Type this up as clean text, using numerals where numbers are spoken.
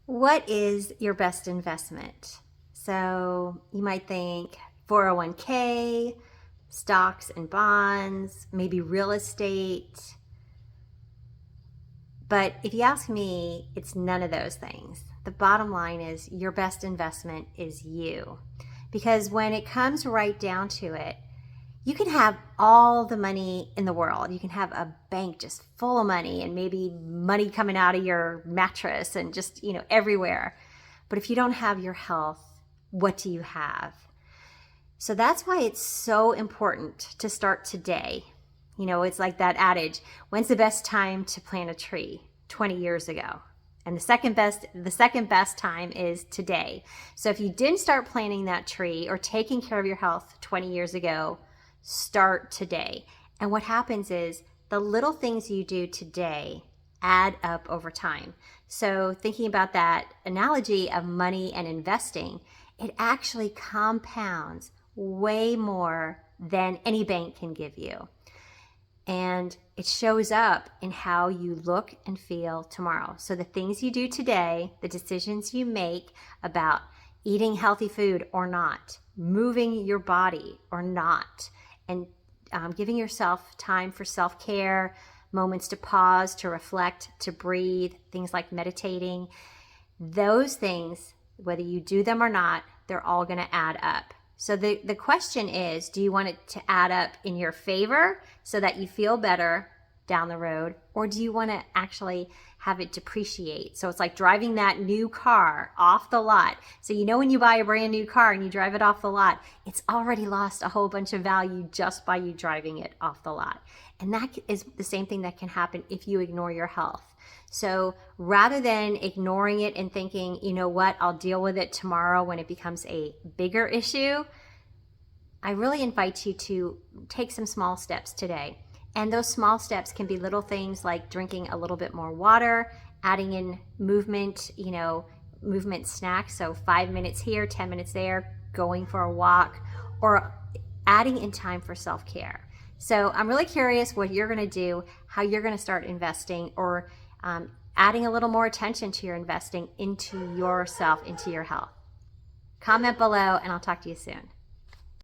What is your best investment? So you might think 401k, stocks and bonds, maybe real estate. But if you ask me, it's none of those things. The bottom line is your best investment is you. Because when it comes right down to it, you can have all the money in the world. You can have a bank just full of money and maybe money coming out of your mattress and just, everywhere. But if you don't have your health, what do you have? So that's why it's so important to start today. It's like that adage, when's the best time to plant a tree? 20 years ago. And the second best time is today. So if you didn't start planting that tree or taking care of your health 20 years ago, start today. And what happens is the little things you do today add up over time. So thinking about that analogy of money and investing, it actually compounds way more than any bank can give you. And it shows up in how you look and feel tomorrow. So the things you do today, the decisions you make about eating healthy food or not, moving your body or not, and giving yourself time for self-care, moments to pause, to reflect, to breathe, things like meditating. Those things, whether you do them or not, they're all going to add up. So the question is, do you want it to add up in your favor so that you feel better down the road? Or do you want to actually have it depreciate? So it's like driving that new car off the lot. So when you buy a brand new car and you drive it off the lot, it's already lost a whole bunch of value just by you driving it off the lot. And that is the same thing that can happen if you ignore your health. So rather than ignoring it and thinking, I'll deal with it tomorrow when it becomes a bigger issue, I really invite you to take some small steps today. And those small steps can be little things like drinking a little bit more water, adding in movement, movement snacks. So 5 minutes here, 10 minutes there, going for a walk, or adding in time for self-care. So I'm really curious what you're going to do, how you're going to start investing, or adding a little more attention to your investing into yourself, into your health. Comment below, and I'll talk to you soon.